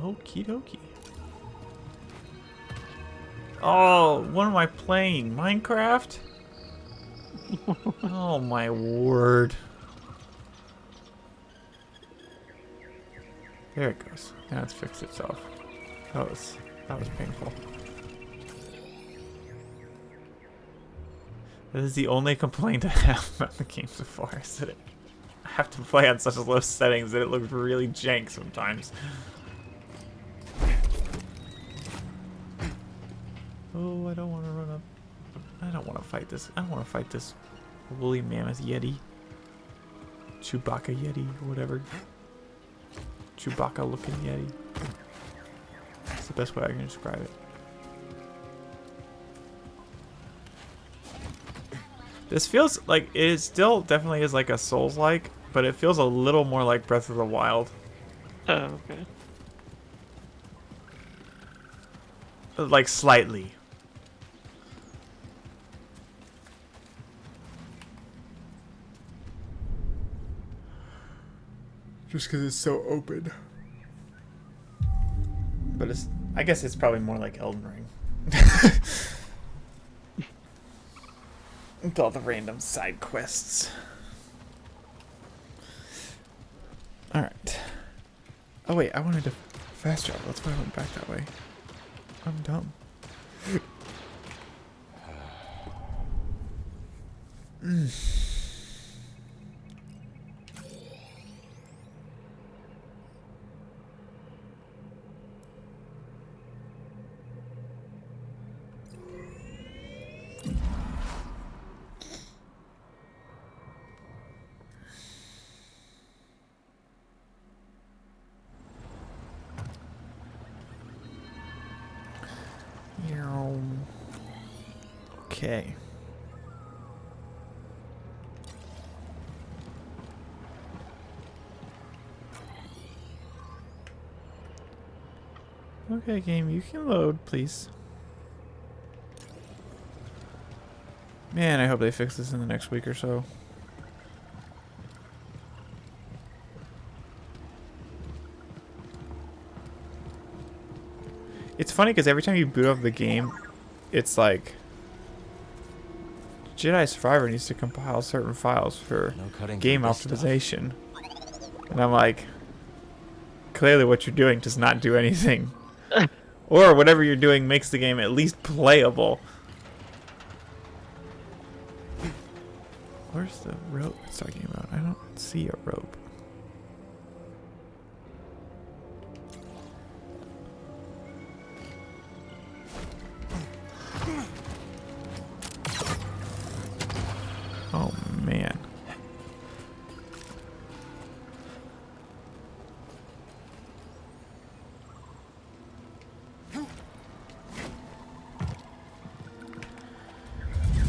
Okie dokie. Oh, what am I playing? Minecraft? Oh my word. There it goes. Now it's fixed itself. That was painful. That is the only complaint I have about the game so far, is that I have to play on such low settings that it looks really jank sometimes. Oh, I don't want to run up. I don't want to fight this. I don't want to fight this woolly mammoth yeti. Chewbacca yeti, or whatever. Chewbacca looking yeti. That's the best way I can describe it. This feels like it still definitely is like a Souls-like, but it feels a little more like Breath of the Wild. Oh, okay. Like slightly. Just because it's so open. But it's, I guess it's probably more like Elden Ring. With all the random side quests. Alright. Oh wait, I wanted to fast travel. That's why I went back that way. I'm dumb. Okay. Okay, game, you can load, please. Man, I hope they fix this in the next week or so. It's funny because every time you boot up the game, it's like Jedi Survivor needs to compile certain files for game optimization. And I'm like, clearly what you're doing does not do anything. Or whatever you're doing makes the game at least playable. Where's the rope it's talking about? I don't see a rope. Oh man.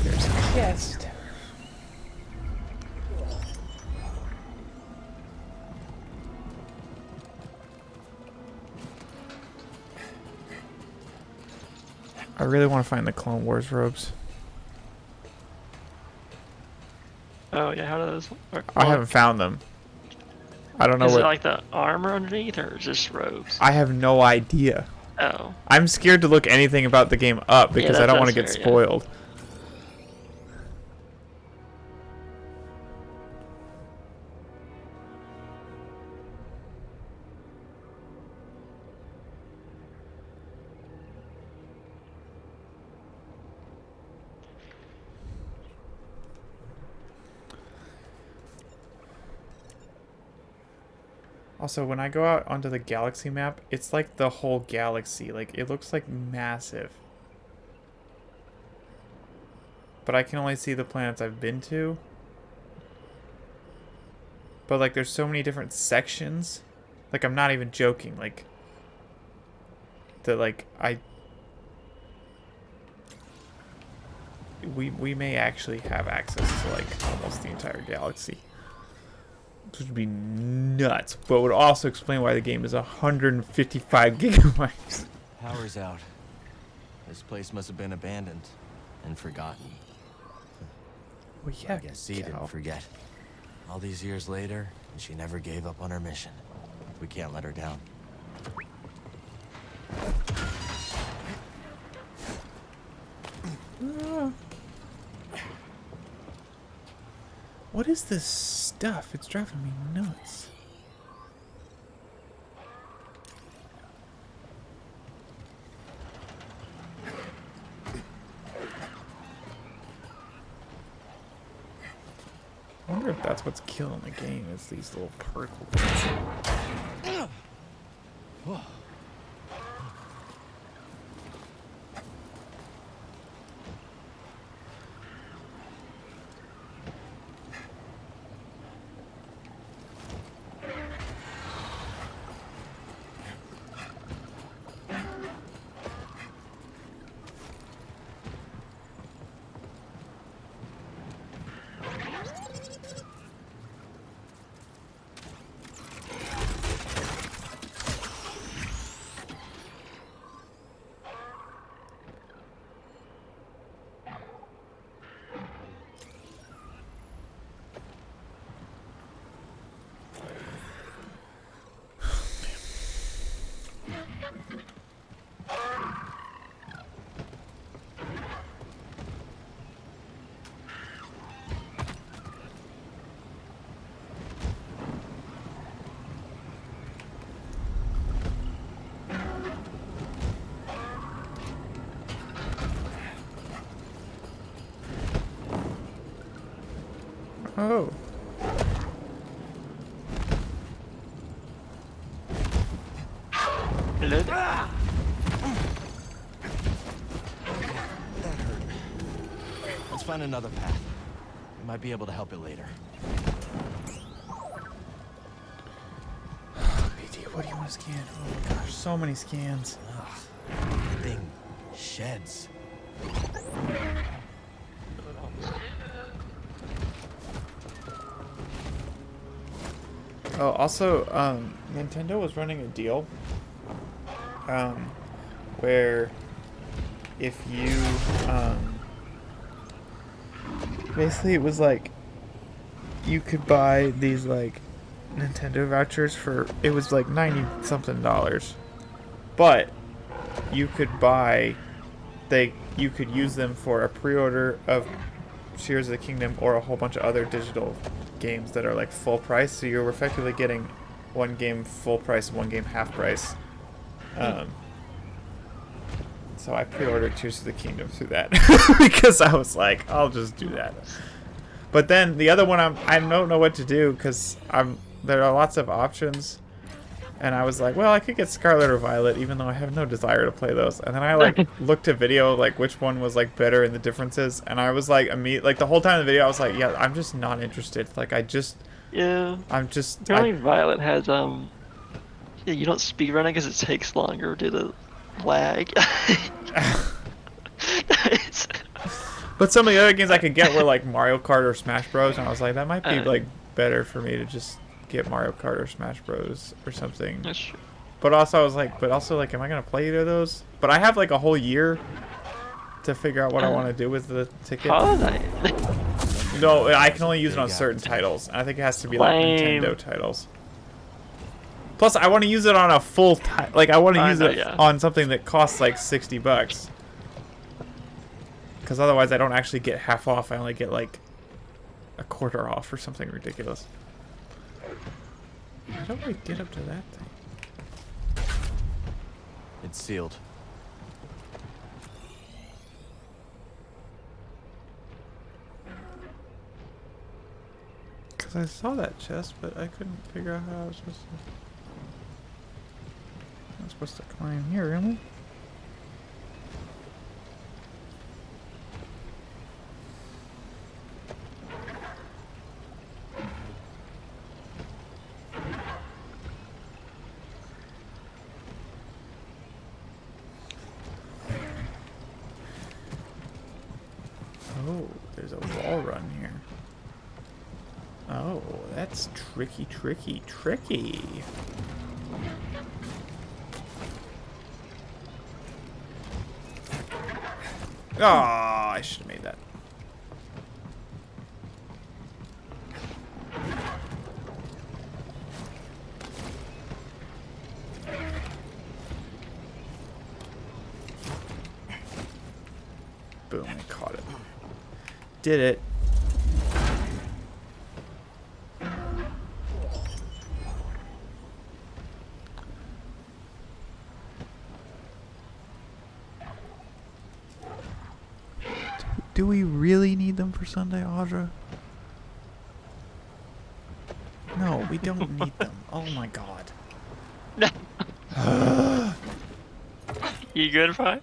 There's a chest. I really want to find the Clone Wars robes. Oh yeah, how do those work? I haven't found them. I don't know Is what. it like the armor underneath, or just robes? I have no idea. Oh. I'm scared to look anything about the game up because I don't want to get spoiled. Yeah. Also, when I go out onto the galaxy map, it's like the whole galaxy. Like, it looks like massive. But I can only see the planets I've been to. But, like, there's so many different sections. Like, I'm not even joking. Like, that, like, we may actually have access to, like, almost the entire galaxy. Which would be nuts, but would also explain why the game is 155 gigabytes. Power's out. This place must have been abandoned and forgotten. Well, yeah, I guess she didn't forget. All these years later, and she never gave up on her mission. We can't let her down. Ah. What is this stuff? It's driving me nuts. I wonder if that's what's killing the game, is these little particle bits. Oh. Hello? That hurt. Let's find another path. We might be able to help it later. BT, what do you want to scan? Oh my gosh, so many scans. Ugh, that thing sheds. Oh, also, Nintendo was running a deal, where if you, basically it was like, you could buy these, like, Nintendo vouchers for, it was like $90-something, but you could buy, you could use them for a pre-order of Tears of the Kingdom or a whole bunch of other digital games that are like full price, so you're effectively getting one game full price, one game half price. So I pre-ordered Tears of the Kingdom through that because I was like, I'll just do that. But then the other one, I don't know what to do because there are lots of options, and I was like, well, I could get Scarlet or Violet, even though I have no desire to play those. And then I like looked at video, like which one was like better in the differences, and I was like, like the whole time in the video, I was like, yeah, I'm just not interested. Like I'm just. Apparently Violet has yeah, you don't speedrun it because it takes longer due to lag. But some of the other games I could get were like Mario Kart or Smash Bros, and I was like, that might be like better for me to just get Mario Kart or Smash Bros or something. That's true. But also I was like, am I gonna play either of those? But I have like a whole year to figure out what I want to do with the ticket. Holiday. No, I can only use it on certain titles. I think it has to be like Nintendo titles. Plus, I want to use it on a full like I want to use it on something that costs like $60. Because otherwise, I don't actually get half off. I only get like a quarter off or something ridiculous. How do I get up to that thing? It's sealed. Because I saw that chest, but I couldn't figure out how I was supposed to. I'm supposed to climb here, am I? Oh, there's a wall run here. Oh, that's tricky, tricky, tricky. Oh, I should have made that. Boom, I caught it. Did it. Do we really need them for Sunday, Audra? No, we don't need them. Oh my god. You good, Fry?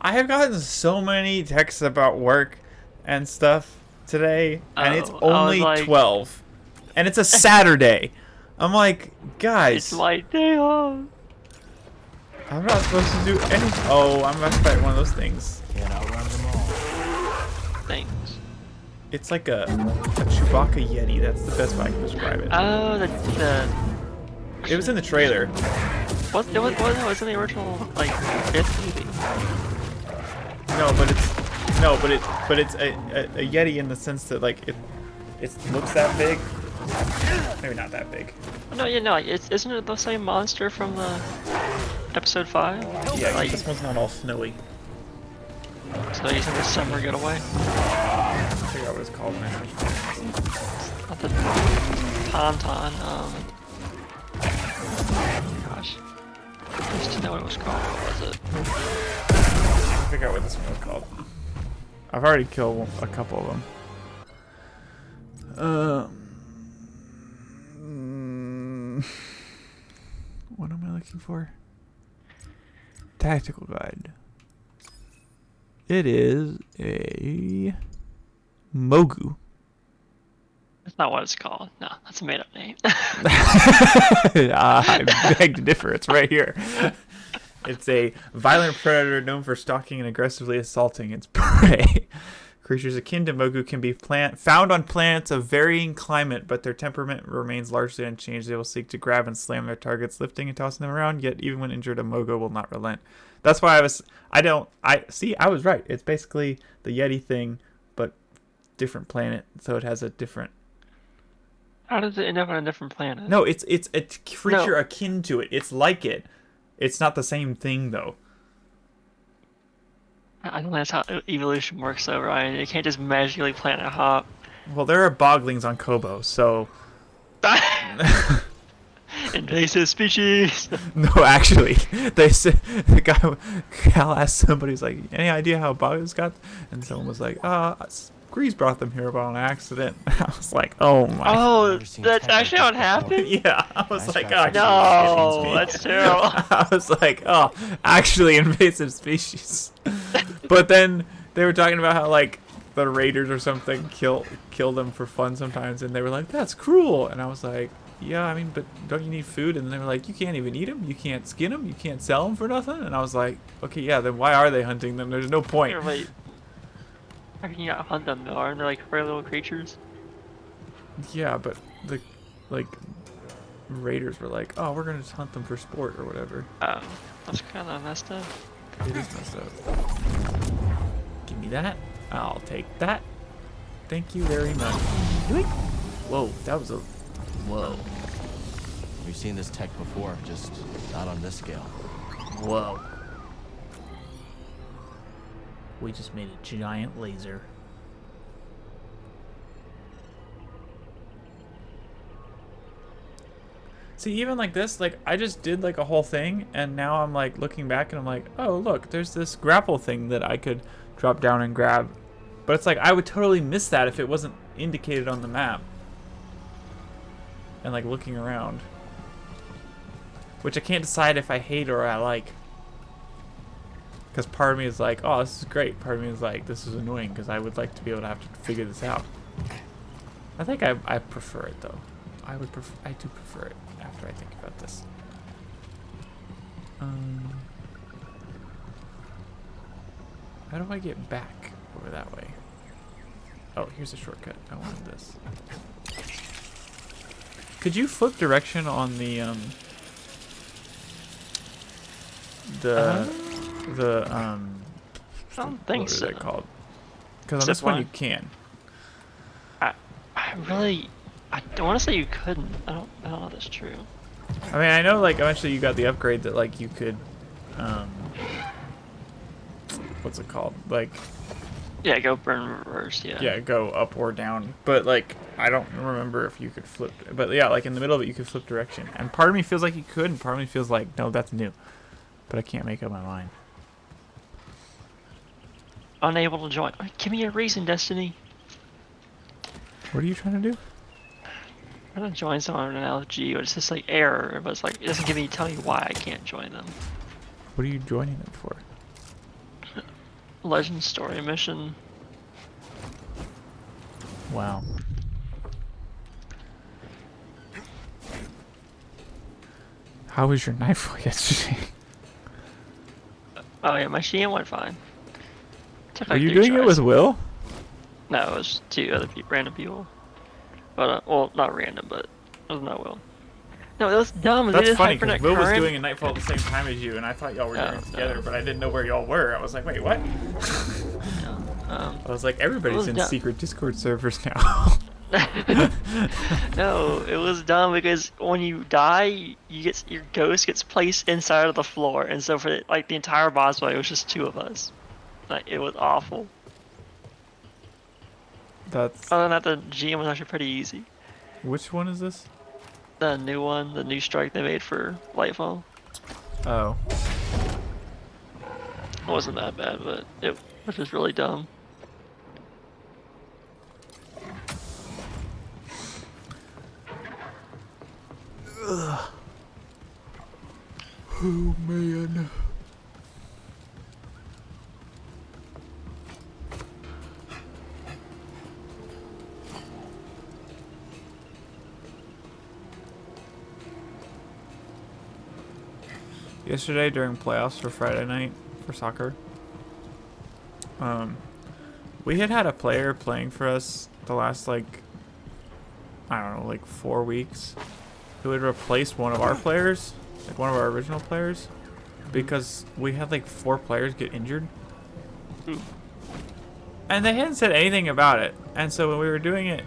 I have gotten so many texts about work and stuff today, and it's only like, 12. And it's a Saturday. I'm like, guys. It's my day off. I'm not supposed to do anything. Oh, I'm about to fight one of those things. Can't outrun them all. Things. It's like a Chewbacca Yeti. That's the best way I can describe it. Oh, It was in the trailer. What? It was in the original, like, 5th movie. No, but it's a Yeti in the sense that like it looks that big. Maybe not that big. No, yeah, no, isn't it the same monster from the episode 5? Yeah, like, this one's not all snowy. so he's in the summer getaway. I figure out what it's called now. Not the Tauntaun, gosh. I used to know what it was called. What was it? I figure out what this one was called. I've already killed a couple of them. What am I looking for? Tactical guide. It is a Mogu. That's not what it's called. No, that's a made-up name. I beg to differ. It's right here. It's a violent predator known for stalking and aggressively assaulting its prey. Creatures akin to Mogu can be found on planets of varying climate, but their temperament remains largely unchanged. They will seek to grab and slam their targets, lifting and tossing them around, yet even when injured, a Mogu will not relent. That's why I was right. It's basically the Yeti thing, but different planet, so it has a different... How does it end up on a different planet? No, it's a creature akin to it. It's like it. It's not the same thing, though. I don't know that's how evolution works, though, Ryan. You can't just magically planet hop. Well, there are boglings on Kobo, so... Invasive species! No, actually, they said, Cal asked somebody, he's like, any idea how boglings got... And someone was like, Grease brought them here by an accident. I was like, oh my... Oh, that's actually how it happened? Yeah, I was like, oh, no, that's terrible. I was like, oh, actually invasive species. But then they were talking about how, like, the raiders or something kill them for fun sometimes, and they were like, that's cruel. And I was like, yeah, I mean, but don't you need food? And they were like, you can't even eat them, you can't skin them, you can't sell them for nothing. And I was like, okay, yeah, then why are they hunting them? There's no point. Here, wait. How can you not hunt them, though? Aren't they like furry little creatures? Yeah, but the, like, raiders were like, oh, we're gonna just hunt them for sport or whatever. That's kind of messed up. It is messed up. Give me that. I'll take that. Thank you very much. Whoa, that was a... Whoa. We've seen this tech before, just not on this scale. Whoa. We just made a giant laser. See, even like this, like, I just did like a whole thing, and now I'm like looking back and I'm like, oh, look, there's this grapple thing that I could drop down and grab. But it's like, I would totally miss that if it wasn't indicated on the map. And like looking around. Which I can't decide if I hate or I like. Because part of me is like, oh, this is great. Part of me is like, this is annoying because I would like to be able to have to figure this out. I think I prefer it though. I do prefer it after I think about this. How do I get back over that way? Oh, here's a shortcut. I wanted this. Could you flip direction on the I don't think so. What is it called? Because on this one you can. I don't want to say you couldn't. I don't know if that's true. I mean, I know like eventually you got the upgrade that like you could what's it called? Like, Yeah, go burn reverse. Yeah. yeah, go up or down. But like, I don't remember if you could flip. But yeah, like in the middle of it, you could flip direction. And part of me feels like you could, and part of me feels like no, that's new. But I can't make up my mind. Unable to join. Give me a reason, Destiny. What are you trying to do? I'm trying to join someone on an LG, but it's just like error. But it's like it doesn't tell me why I can't join them. What are you joining them for? Legend story mission. Wow. How was your nightfall yesterday? Oh yeah, my Sheehan went fine. Took Are like you 3 doing it tries. with Will? No, it was 2 other random people. But well, not random, but it was not Will. No, that was dumb. They That's did funny because Hypernet Will was current. doing a nightfall at the same time as you, and I thought y'all were doing it together, no. but I didn't know where y'all were. I was like, wait, what? I was like, everybody's in secret Discord servers now. No, it was dumb because when you die, your ghost gets placed inside of the floor, and so for like the entire boss fight, it was just 2 of us. Like it was awful. That's. Other than that, the GM was actually pretty easy. Which one is this? The new one, the new strike they made for Lightfall. Oh. It wasn't that bad, but it was just really dumb. Ugh. Oh man. Yesterday during playoffs for Friday night for soccer, we had a player playing for us the last like, I don't know, like 4 weeks, who had replaced one of our players, like one of our original players, because we had like 4 players get injured. And they hadn't said anything about it. And so when we were doing it,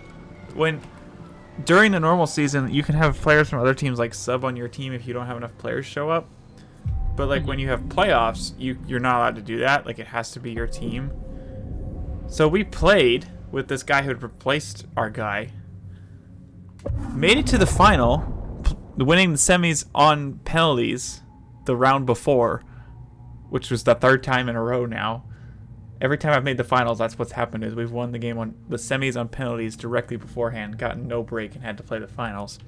during the normal season, you can have players from other teams like sub on your team if you don't have enough players show up. But like when you have playoffs, you're not allowed to do that. Like it has to be your team. So we played with this guy who had replaced our guy. Made it to the final, winning the semis on penalties the round before, which was the 3rd time in a row now. Every time I've made the finals, that's what's happened is we've won the game on the semis on penalties directly beforehand, gotten no break, and had to play the finals.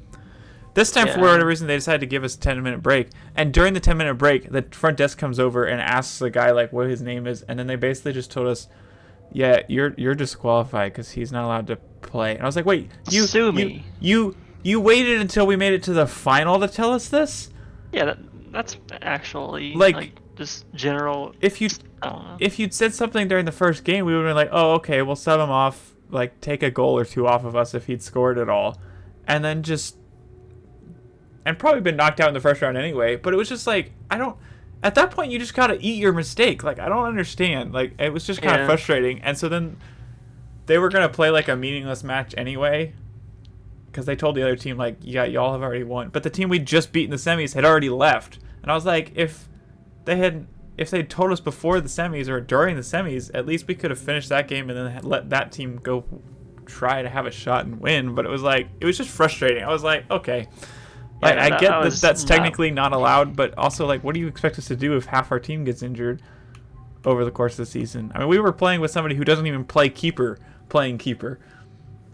This time, for whatever reason, they decided to give us a 10-minute break. And during the 10-minute break, the front desk comes over and asks the guy like what his name is, and then they basically just told us, "Yeah, you're disqualified because he's not allowed to play." And I was like, "Wait, Sue me. You waited until we made it to the final to tell us this?" Yeah, that's actually like just general. If you'd said something during the first game, we would have been like, "Oh, okay, we'll sub him off. Like, take a goal or 2 off of us if he'd scored at all," and then and probably been knocked out in the first round anyway. But it was just like, at that point, you just gotta eat your mistake. Like, I don't understand. Like, it was just kind of frustrating. And so then they were gonna play like a meaningless match anyway, because they told the other team like, "Yeah, y'all have already won." But the team we'd just beat in the semis had already left, and I was like, if they'd told us before the semis or during the semis, at least we could have finished that game and then let that team go try to have a shot and win. But it was just frustrating. I was like, okay. Like, I get that's technically not allowed, but also, like, what do you expect us to do if half our team gets injured over the course of the season? I mean, we were playing with somebody who doesn't even play keeper, playing keeper,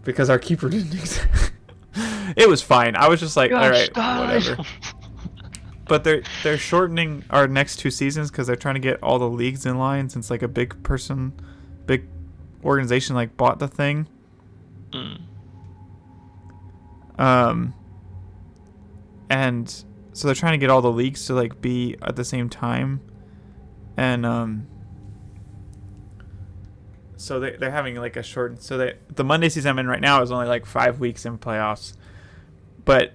because our keeper didn't exist. It was fine. I was just like, all right, whatever. But they're shortening our next 2 seasons because they're trying to get all the leagues in line since, like, a big organization, like, bought the thing. And so they're trying to get all the leagues to like be at the same time, and so they're having like a short. So the Monday season I'm in right now is only like 5 weeks in playoffs, but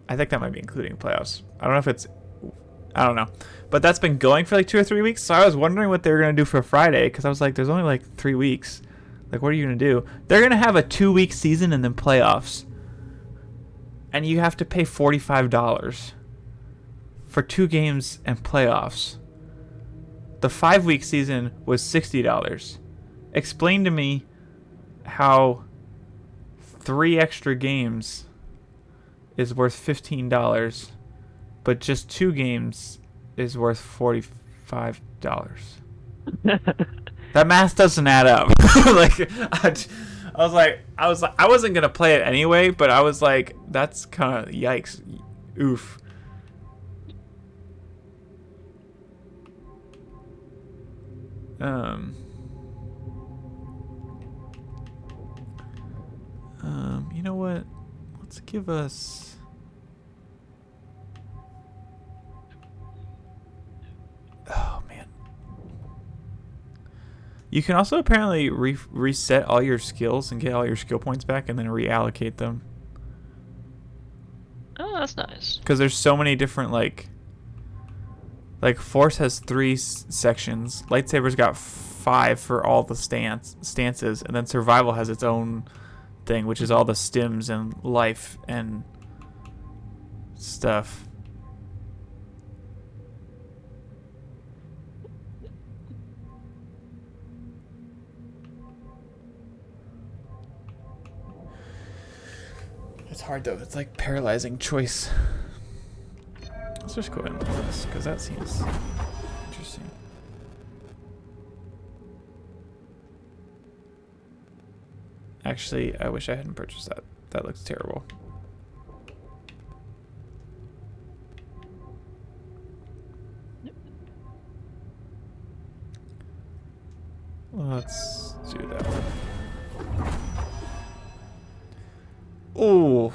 I think that might be including playoffs. I don't know, but that's been going for like 2 or 3 weeks. So I was wondering what they were gonna do for Friday because I was like, there's only like 3 weeks. Like, what are you gonna do? They're gonna have a 2-week season and then playoffs. And you have to pay $45 for 2 games and playoffs. The 5-week season was $60. Explain to me how 3 extra games is worth $15, but just 2 games is worth $45. That math doesn't add up. Like, I wasn't gonna play it anyway, but I was like, that's kind of yikes, oof. You know what? Let's give us. Oh man. You can also apparently reset all your skills and get all your skill points back, and then reallocate them. Oh, that's nice. Because there's so many different like Force has 3 sections. Lightsaber's got 5 for all the stances, and then Survival has its own thing, which is all the stims and life and stuff. It's hard though. It's like paralyzing choice. Let's just go ahead and do this, because that seems interesting. Actually, I wish I hadn't purchased that. That looks terrible. Let's do that one. Ooh.